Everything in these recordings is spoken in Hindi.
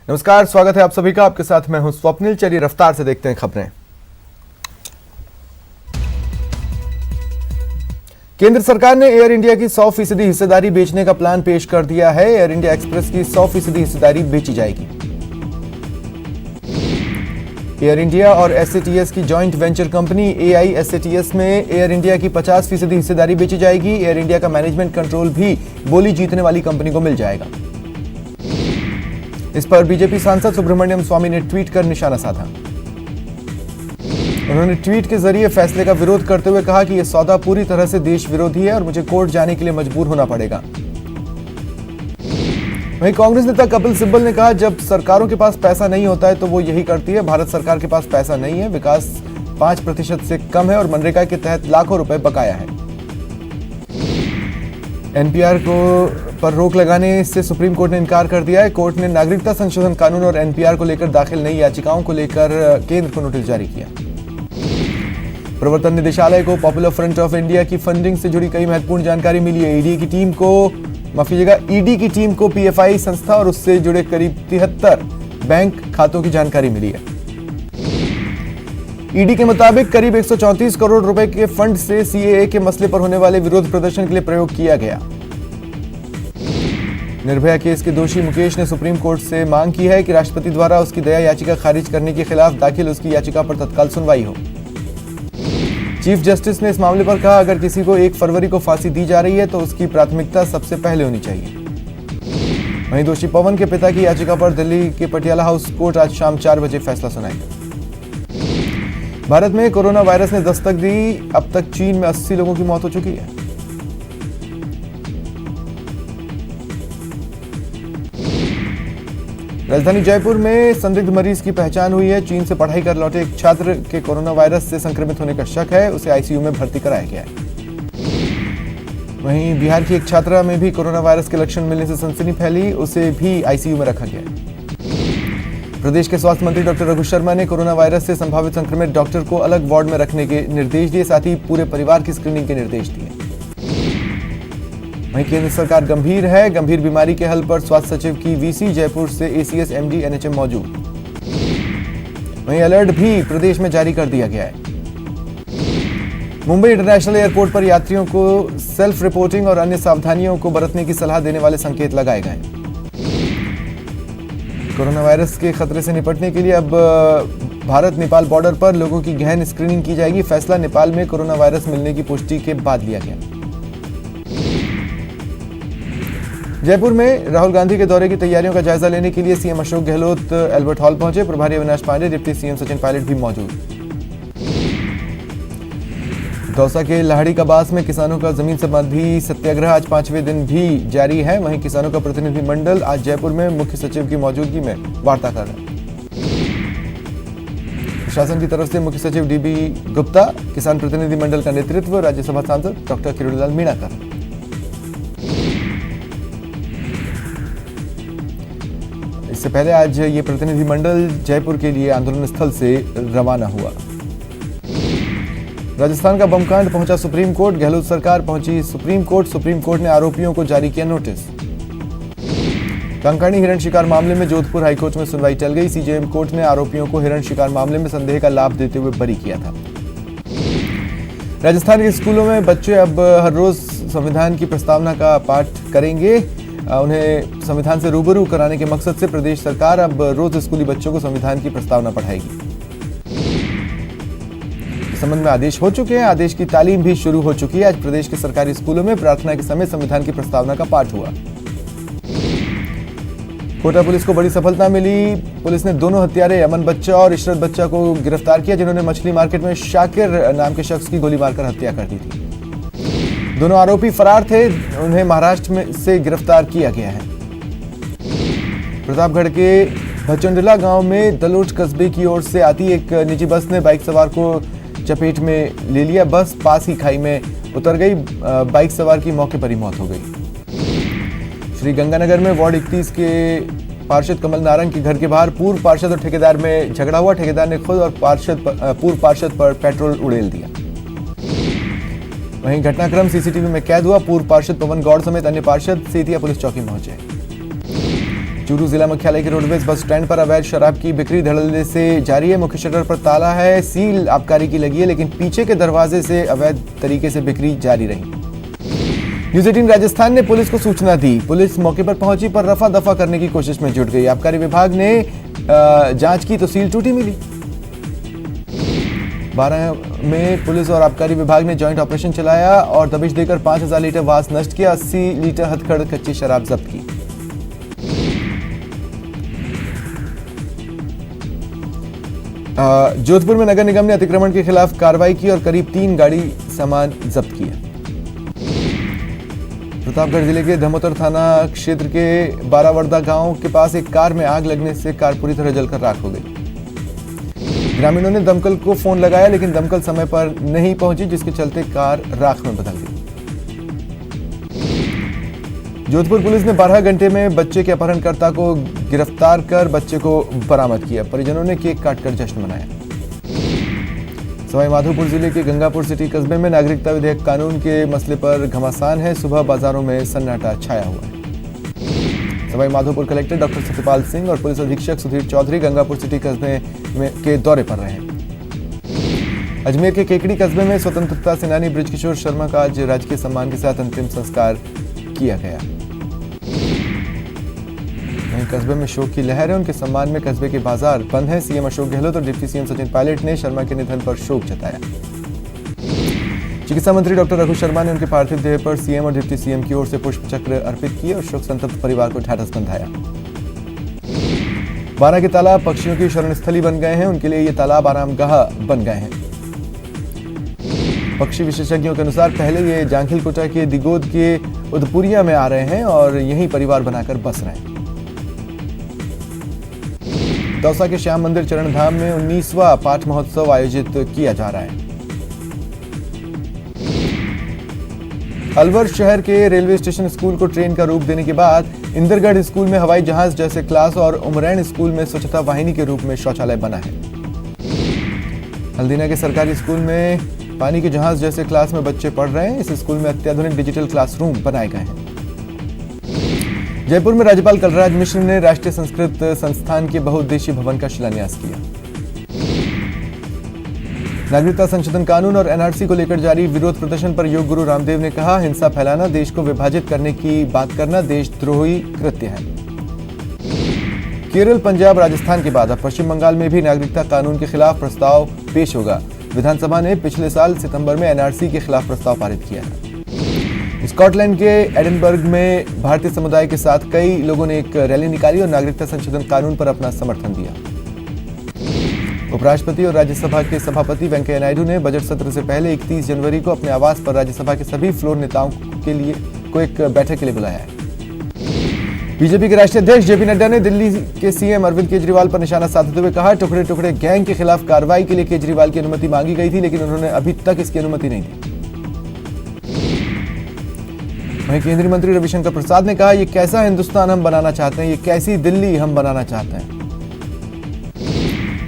नमस्कार, स्वागत है आप सभी का। आपके साथ मैं हूं स्वप्निल। चलिए रफ्तार से देखते हैं खबरें। केंद्र सरकार ने एयर इंडिया की 100% हिस्सेदारी बेचने का प्लान पेश कर दिया है। एयर इंडिया एक्सप्रेस की 100% हिस्सेदारी बेची जाएगी। एयर इंडिया और एसएटीएस की जॉइंट वेंचर कंपनी AISATS में एयर इंडिया की 50% हिस्सेदारी बेची जाएगी। एयर इंडिया का मैनेजमेंट कंट्रोल भी बोली जीतने वाली कंपनी को मिल जाएगा। इस पर बीजेपी सांसद सुब्रमण्यम स्वामी ने ट्वीट कर निशाना साधा। उन्होंने ट्वीट के जरिए फैसले का विरोध करते हुए कहा कि यह सौदा पूरी तरह से देश विरोधी है और मुझे कोर्ट जाने के लिए मजबूर होना पड़ेगा। वहीं कांग्रेस नेता कपिल सिब्बल ने कहा, जब सरकारों के पास पैसा नहीं होता है तो वो यही करती है। भारत सरकार के पास पैसा नहीं है, विकास 5% से कम है और मनरेगा के तहत लाखों रुपए बकाया है। एनपीआर पर रोक लगाने से सुप्रीम कोर्ट ने इनकार कर दिया है। कोर्ट ने नागरिकता संशोधन कानून और एनपीआर को लेकर दाखिल नई याचिकाओं को लेकर केंद्र को नोटिस जारी किया। प्रवर्तन निदेशालय को पॉपुलर फ्रंट ऑफ इंडिया की फंडिंग से जुड़ी कई महत्वपूर्ण जानकारी मिली है। ईडी की टीम को पीएफआई संस्था और उससे जुड़े करीब 73 बैंक खातों की जानकारी मिली है। ईडी के मुताबिक करीब 134 करोड़ रुपए के फंड से सीएए के मसले पर होने वाले विरोध प्रदर्शन के लिए प्रयोग किया गया। निर्भया केस के दोषी मुकेश ने सुप्रीम कोर्ट से मांग की है कि राष्ट्रपति द्वारा उसकी दया याचिका खारिज करने के खिलाफ दाखिल उसकी याचिका पर तत्काल सुनवाई हो। चीफ जस्टिस ने इस मामले पर कहा, अगर किसी को 1 फरवरी को फांसी दी जा रही है तो उसकी प्राथमिकता सबसे पहले होनी चाहिए। वहीं दोषी पवन के पिता की याचिका पर दिल्ली के पटियाला हाउस कोर्ट आज शाम 4 बजे फैसला सुनाएगा। भारत में कोरोना वायरस ने दस्तक दी। अब तक चीन में 80 लोगों की मौत हो चुकी है। राजधानी जयपुर में संदिग्ध मरीज की पहचान हुई है। चीन से पढ़ाई कर लौटे एक छात्र के कोरोना वायरस से संक्रमित होने का शक है। उसे आईसीयू में भर्ती कराया गया है। वहीं बिहार की एक छात्रा में भी कोरोना वायरस के लक्षण मिलने से सनसनी फैली। उसे भी आईसीयू में रखा गया है। प्रदेश के स्वास्थ्य मंत्री डॉक्टर रघु शर्मा ने कोरोना वायरस से संभावित संक्रमित डॉक्टर को अलग वार्ड में रखने के निर्देश दिए, साथ ही पूरे परिवार की स्क्रीनिंग के निर्देश दिए। वहीं केंद्र सरकार गंभीर है। गंभीर बीमारी के हल पर स्वास्थ्य सचिव की वीसी, जयपुर से एसीएस, एमडी, एनएचएम मौजूद। वहीं अलर्ट भी प्रदेश में जारी कर दिया गया है। मुंबई इंटरनेशनल एयरपोर्ट पर यात्रियों को सेल्फ रिपोर्टिंग और अन्य सावधानियों को बरतने की सलाह देने वाले संकेत लगाए गए। कोरोना वायरस के खतरे से निपटने के लिए अब भारत नेपाल बॉर्डर पर लोगों की गहन स्क्रीनिंग की जाएगी। फैसला नेपाल में कोरोना वायरस मिलने की पुष्टि के बाद लिया गया। जयपुर में राहुल गांधी के दौरे की तैयारियों का जायजा लेने के लिए CM Ashok Gehlot Albert Hall पहुंचे। प्रभारी अविनाश पांडे, डिप्टी सीएम सचिन पायलट भी मौजूद। दौसा के लाहड़ी कबास में किसानों का जमीन संबंधी सत्याग्रह आज 5वें दिन भी जारी है। वहीं किसानों का प्रतिनिधिमंडल आज जयपुर में मुख्य सचिव की मौजूदगी में वार्ता कर रहा है। प्रशासन की तरफ से मुख्य सचिव डीबी गुप्ता, किसान प्रतिनिधिमंडल का नेतृत्व राज्यसभा सांसद डॉक्टर किरोड़ीलाल मीणा कर रहे हैं। इससे पहले आज ये प्रतिनिधिमंडल जयपुर के लिए आंदोलन स्थल से रवाना हुआ। राजस्थान का बमकांड पहुंचा सुप्रीम कोर्ट। गहलोत सरकार पहुंची सुप्रीम कोर्ट। सुप्रीम कोर्ट ने आरोपियों को जारी किया नोटिस। कंकणी हिरण शिकार मामले में जोधपुर हाईकोर्ट में सुनवाई टल गई। सीजेएम कोर्ट ने आरोपियों को हिरण शिकार मामले में संदेह का लाभ देते हुए बरी किया था। राजस्थान के स्कूलों में बच्चे अब हर रोज संविधान की प्रस्तावना का पाठ करेंगे। उन्हें संविधान से रूबरू कराने के मकसद से प्रदेश सरकार अब रोज स्कूली बच्चों को संविधान की प्रस्तावना पढ़ाएगी। इस संबंध में आदेश हो चुके हैं। आदेश की तालीम भी शुरू हो चुकी है। आज प्रदेश के सरकारी स्कूलों में प्रार्थना के समय संविधान की प्रस्तावना का पाठ हुआ। कोटा पुलिस को बड़ी सफलता मिली। पुलिस ने दोनों हत्यारे अमन बच्चा और इशरत बच्चा को गिरफ्तार किया, जिन्होंने मछली मार्केट में शाकिर नाम के शख्स की गोली मारकर हत्या कर दी थी। दोनों आरोपी फरार थे। उन्हें महाराष्ट्र में से गिरफ्तार किया गया है। प्रतापगढ़ के भचंडला गांव में दलोच कस्बे की ओर से आती एक निजी बस ने बाइक सवार को चपेट में ले लिया। बस पास ही खाई में उतर गई। बाइक सवार की मौके पर ही मौत हो गई। श्री गंगानगर में वार्ड 31 के पार्षद कमल नारंग के घर के बाहर पूर्व पार्षद और ठेकेदार में झगड़ा हुआ। ठेकेदार ने खुद और पूर्व पार्षद पर पेट्रोल उड़ेल दिया। वहीं घटनाक्रम सीसीटीवी में कैद हुआ। पूर्व पार्षद पवन गौड़ समेत अन्य पार्षद सेतिया पुलिस चौकी पहुंचे। चूरू जिला मुख्यालय के रोडवेज बस स्टैंड पर अवैध शराब की बिक्री धड़ल्ले से जारी है। मुख्य शटर पर ताला है, सील आबकारी की लगी है, लेकिन पीछे के दरवाजे से अवैध तरीके से बिक्री जारी रही। न्यूज 18 राजस्थान ने पुलिस को सूचना दी। पुलिस मौके पर पहुंची पर रफा दफा करने की कोशिश में जुट गई। आबकारी विभाग ने जांच की तो सील टूटी मिली। 12 में पुलिस और आबकारी विभाग ने जॉइंट ऑपरेशन चलाया और दबिश देकर 5000 लीटर वास नष्ट किया। 80 लीटर हथकड़ कच्ची शराब जब्त की। जोधपुर में नगर निगम ने अतिक्रमण के खिलाफ कार्रवाई की और करीब 3 गाड़ी सामान जब्त किया। प्रतापगढ़ जिले के धमोतर थाना क्षेत्र के बारावरदा गांव के पास एक कार में आग लगने से कार पूरी तरह जलकर राख हो गई। ग्रामीणों ने दमकल को फोन लगाया, लेकिन दमकल समय पर नहीं पहुंची, जिसके चलते कार राख में बदल गई। जोधपुर पुलिस ने 12 घंटे में बच्चे के अपहरणकर्ता को गिरफ्तार कर बच्चे को बरामद किया। परिजनों ने केक काटकर जश्न मनाया। सवाई माधोपुर जिले के गंगापुर सिटी कस्बे में नागरिकता विधेयक कानून के मसले पर घमासान है। सुबह बाजारों में सन्नाटा छाया हुआ है। सवाई माधोपुर कलेक्टर डॉक्टर सत्यपाल सिंह और पुलिस अधीक्षक सुधीर चौधरी गंगापुर सिटी कस्बे के दौरे पर रहे। अजमेर के केकड़ी कस्बे में स्वतंत्रता सेनानी बृजकिशोर शर्मा का आज राजकीय सम्मान के साथ अंतिम संस्कार किया गया। वहीं कस्बे में शोक की लहर है। उनके सम्मान में कस्बे के बाजार बंद हैं। सीएम अशोक गहलोत और डिप्टी सीएम सचिन पायलट ने शर्मा के निधन पर शोक जताया। चिकित्सा मंत्री डॉक्टर रघु शर्मा ने उनके पार्थिव देह पर सीएम और डिप्टी सीएम की ओर से पुष्प चक्र अर्पित किए और शोक संतप्त परिवार को ढाढस बंधाया। 12 के तालाब पक्षियों की शरण स्थली बन गए हैं। उनके लिए ये तालाब आरामगाह बन गए हैं। पक्षी विशेषज्ञों के अनुसार पहले ये जांघिलकोटा के दिगोद के उदपुरिया में आ रहे हैं और यहीं परिवार बनाकर बस रहे हैं। दौसा के श्याम मंदिर चरण धाम में 19वां पाठ महोत्सव आयोजित किया जा रहा है। अलवर शहर के रेलवे स्टेशन स्कूल को ट्रेन का रूप देने के बाद इंदरगढ़ स्कूल में हवाई जहाज जैसे क्लास और उमरैन स्कूल में स्वच्छता वाहिनी के रूप में शौचालय बना है। हल्दीना के सरकारी स्कूल में पानी के जहाज जैसे क्लास में बच्चे पढ़ रहे हैं। इस स्कूल में अत्याधुनिक डिजिटल क्लासरूम बनाए गए हैं। जयपुर में राज्यपाल कलराज मिश्र ने राष्ट्रीय संस्कृत संस्थान के बहुउद्देशीय भवन का शिलान्यास किया। नागरिकता संशोधन कानून और एनआरसी को लेकर जारी विरोध प्रदर्शन पर योग गुरु रामदेव ने कहा, हिंसा फैलाना, देश को विभाजित करने की बात करना देशद्रोही कृत्य है। केरल, पंजाब, राजस्थान के बाद अब पश्चिम बंगाल में भी नागरिकता कानून के खिलाफ प्रस्ताव पेश होगा। विधानसभा ने पिछले साल सितंबर में एनआरसी के खिलाफ प्रस्ताव पारित किया है। स्कॉटलैंड के एडिनबर्ग में भारतीय समुदाय के साथ कई लोगों ने एक रैली निकाली और नागरिकता संशोधन कानून पर अपना समर्थन दिया। उपराष्ट्रपति और राज्यसभा के सभापति वेंकैया नायडू ने बजट सत्र से पहले 31 जनवरी को अपने आवास पर राज्यसभा के सभी फ्लोर नेताओं को एक बैठक के लिए बुलाया है। बीजेपी के राष्ट्रीय अध्यक्ष जेपी नड्डा ने दिल्ली के सीएम अरविंद केजरीवाल पर निशाना साधते हुए कहा, टुकड़े टुकड़े गैंग के खिलाफ कार्रवाई के लिए केजरीवाल की अनुमति मांगी गई थी, लेकिन उन्होंने अभी तक इसकी अनुमति नहीं दी। वहीं केंद्रीय मंत्री रविशंकर प्रसाद ने कहा, ये कैसा हिंदुस्तान हम बनाना चाहते हैं, ये कैसी दिल्ली हम बनाना चाहते हैं।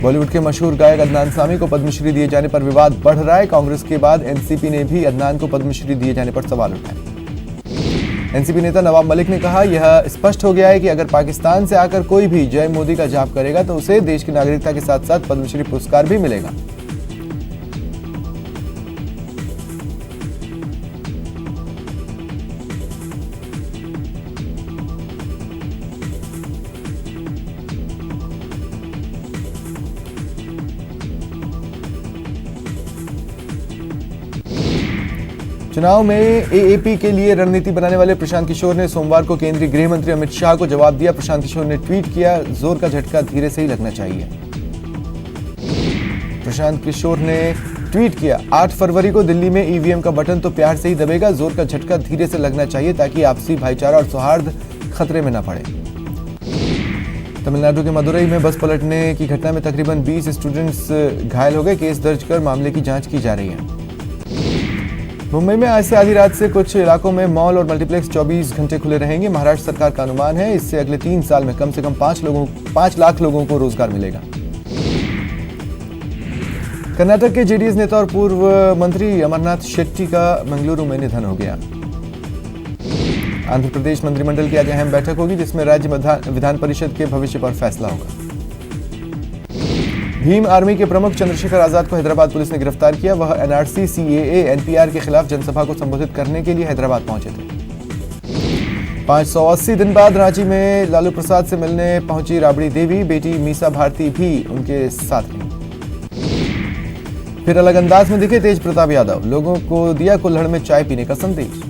बॉलीवुड के मशहूर गायक अदनान सामी को पद्मश्री दिए जाने पर विवाद बढ़ रहा है। कांग्रेस के बाद एनसीपी ने भी अदनान को पद्मश्री दिए जाने पर सवाल उठाए। एनसीपी नेता नवाब मलिक ने कहा, यह स्पष्ट हो गया है कि अगर पाकिस्तान से आकर कोई भी जय मोदी का जाप करेगा तो उसे देश की नागरिकता के साथ साथ पद्मश्री पुरस्कार भी मिलेगा। चुनाव में एएपी के लिए रणनीति बनाने वाले प्रशांत किशोर ने सोमवार को केंद्रीय गृह मंत्री अमित शाह को जवाब दिया। प्रशांत किशोर ने ट्वीट किया, जोर का झटका धीरे से ही लगना चाहिए। प्रशांत किशोर ने ट्वीट किया, 8 फरवरी को दिल्ली में ईवीएम का बटन तो प्यार से ही दबेगा, जोर का झटका धीरे से लगना चाहिए ताकि आपसी भाईचारा और सौहार्द खतरे में न पड़े। तमिलनाडु के मदुरई में बस पलटने की घटना में तकरीबन 20 स्टूडेंट्स घायल हो गए। केस दर्ज कर मामले की जांच की जा रही है। मुंबई में आज से आधी रात से कुछ इलाकों में मॉल और मल्टीप्लेक्स 24 घंटे खुले रहेंगे। महाराष्ट्र सरकार का अनुमान है इससे अगले 3 साल में कम से कम 5 लाख लोगों को रोजगार मिलेगा। कर्नाटक के जेडीएस नेता और पूर्व मंत्री अमरनाथ शेट्टी का मंगलुरु में निधन हो गया। आंध्र प्रदेश मंत्रिमंडल की आज अहम बैठक होगी जिसमें राज्य विधान परिषद के भविष्य पर फैसला होगा। भीम आर्मी के प्रमुख चंद्रशेखर आजाद को हैदराबाद पुलिस ने गिरफ्तार किया। वह एनआरसी, सीएए, एनपीआर के खिलाफ जनसभा को संबोधित करने के लिए हैदराबाद पहुंचे थे। 580 दिन बाद रांची में लालू प्रसाद से मिलने पहुंची राबड़ी देवी। बेटी मीसा भारती भी उनके साथ रही। फिर अलग अंदाज में दिखे तेज प्रताप यादव, लोगों को दिया कुल्हड़ में चाय पीने का संदेश।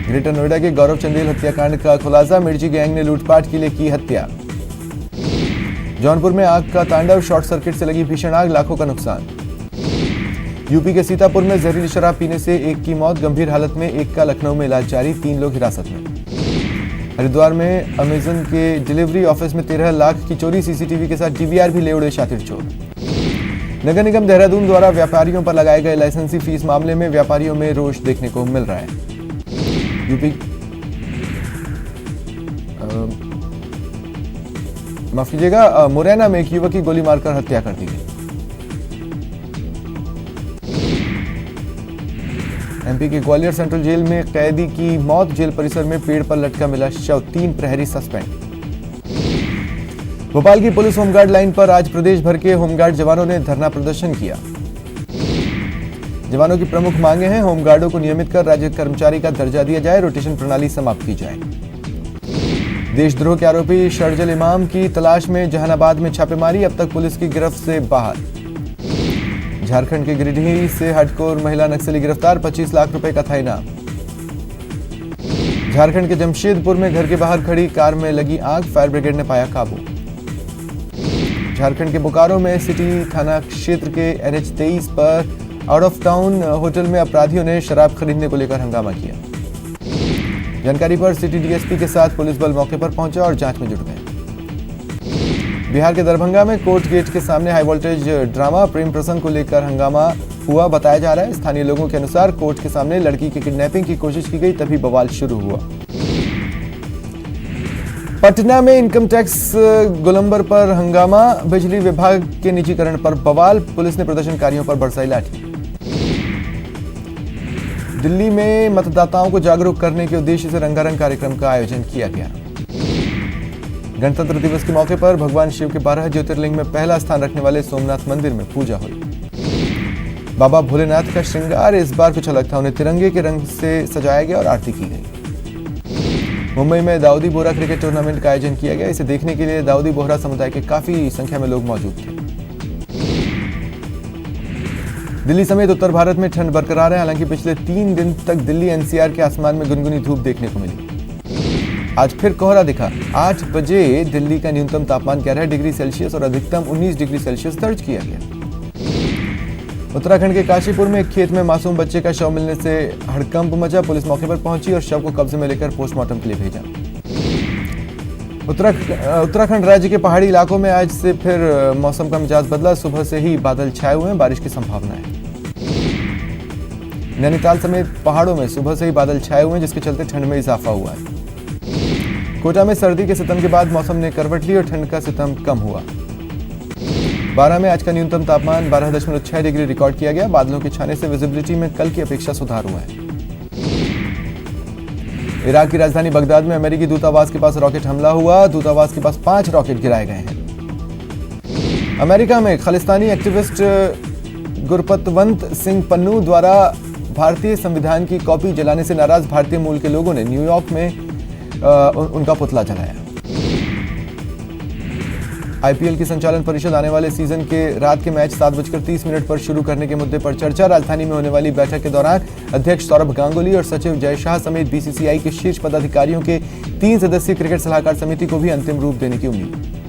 ग्रेटर नोएडा के गौरव चंदेल हत्याकांड का खुलासा, मिर्ची गैंग ने लूटपाट के लिए की हत्या। जौनपुर में आग का तांडव, शॉर्ट सर्किट से लगी भीषण आग, लाखों का नुकसान। यूपी के सीतापुर में जहरीली शराब पीने से एक की मौत, गंभीर हालत में एक का लखनऊ में इलाज जारी, 3 लोग हिरासत में। हरिद्वार में अमेजन के डिलीवरी ऑफिस में 13 लाख की चोरी, सीसीटीवी के साथ डीवीआर भी ले उड़े शातिर चोर। नगर निगम देहरादून द्वारा व्यापारियों पर लगाए गए लाइसेंसी फीस मामले में व्यापारियों में रोष देखने को मिल रहा है। यूपी माफ कीजिएगा, मुरैना में एक युवक की गोली मारकर हत्या कर दी गई। एमपी के ग्वालियर सेंट्रल जेल में कैदी की मौत, जेल परिसर में पेड़ पर लटका मिला शव, 3 प्रहरी सस्पेंड। भोपाल की पुलिस होमगार्ड लाइन पर आज प्रदेश भर के होमगार्ड जवानों ने धरना प्रदर्शन किया। जवानों की प्रमुख मांगे हैं, होमगार्डों को नियमित कर राज्य कर्मचारी का दर्जा दिया जाए, रोटेशन प्रणाली समाप्त की जाए। देशद्रोह के आरोपी शर्जिल इमाम की तलाश में जहानाबाद में छापेमारी, अब तक पुलिस की गिरफ्त से बाहर। झारखंड के गिरिडीह से हडकोर महिला नक्सली गिरफ्तार, 25 लाख रुपए का था इनाम। झारखंड के जमशेदपुर में घर के बाहर खड़ी कार में लगी आग, फायर ब्रिगेड ने पाया काबू। झारखंड के बोकारो में सिटी थाना क्षेत्र के NH-23 पर आउट ऑफ टाउन होटल में अपराधियों ने शराब खरीदने को लेकर हंगामा किया। जानकारी पर सिटी डीएसपी के साथ पुलिस बल मौके पर पहुंचा और जांच में जुट गए। बिहार के दरभंगा में कोर्ट गेट के सामने हाई वोल्टेज ड्रामा, प्रेम प्रसंग को लेकर हंगामा हुआ बताया जा रहा है। स्थानीय लोगों के अनुसार कोर्ट के सामने लड़की की किडनैपिंग की कोशिश की गई, तभी बवाल शुरू हुआ। पटना में इनकम टैक्स गोलंबर पर हंगामा, बिजली विभाग के निजीकरण पर बवाल, पुलिस ने प्रदर्शनकारियों पर बरसाई लाठी। दिल्ली में मतदाताओं को जागरूक करने के उद्देश्य से रंगारंग कार्यक्रम का आयोजन किया गया। गणतंत्र दिवस के मौके पर भगवान शिव के 12 ज्योतिर्लिंग में पहला स्थान रखने वाले सोमनाथ मंदिर में पूजा हुई। बाबा भोलेनाथ का श्रृंगार इस बार कुछ अलग था, उन्हें तिरंगे के रंग से सजाया गया और आरती की गई। मुंबई में दाऊदी बोहरा क्रिकेट टूर्नामेंट का आयोजन किया गया। इसे देखने के लिए दाऊदी बोहरा समुदाय के काफी संख्या में लोग मौजूद थे। दिल्ली समेत उत्तर भारत में ठंड बरकरार है, हालांकि पिछले 3 दिन तक दिल्ली एनसीआर के आसमान में गुनगुनी धूप देखने को मिली। आज फिर कोहरा दिखा। 8 बजे दिल्ली का न्यूनतम तापमान 11 डिग्री सेल्सियस और अधिकतम 19 डिग्री सेल्सियस दर्ज किया गया। उत्तराखंड के काशीपुर में एक खेत में मासूम बच्चे का शव मिलने से हड़कंप मचा, पुलिस मौके पर पहुंची और शव को कब्जे में लेकर पोस्टमार्टम के लिए भेजा। उत्तराखंड राज्य के पहाड़ी इलाकों में आज से फिर मौसम का मिजाज बदला, सुबह से ही बादल छाए हुए हैं, बारिश की संभावना है। नैनीताल समेत पहाड़ों में सुबह से ही बादल छाए हुए हैं, जिसके चलते ठंड में इजाफा हुआ है। कोटा में सर्दी के सितम के बाद मौसम ने करवट ली और ठंड का सितम कम हुआ। 12 में आज का न्यूनतम तापमान 12.6 डिग्री रिकॉर्ड किया गया। बादलों के छाने से विजिबिलिटी में कल की अपेक्षा सुधार हुआ है। इराक की राजधानी बगदाद में अमेरिकी दूतावास के पास रॉकेट हमला हुआ। दूतावास के पास 5 रॉकेट गिराए गए हैं। अमेरिका में खालिस्तानी एक्टिविस्ट गुरपतवंत सिंह पन्नू द्वारा भारतीय संविधान की कॉपी जलाने से नाराज भारतीय मूल के लोगों ने न्यूयॉर्क में उनका पुतला जलाया। आईपीएल की संचालन परिषद आने वाले सीजन के रात के मैच 7:30 पर शुरू करने के मुद्दे पर चर्चा। राजधानी में होने वाली बैठक के दौरान अध्यक्ष सौरभ गांगुली और सचिव जय शाह समेत बीसीसीआई के शीर्ष पदाधिकारियों के 3 सदस्यीय क्रिकेट सलाहकार समिति को भी अंतिम रूप देने की उम्मीद।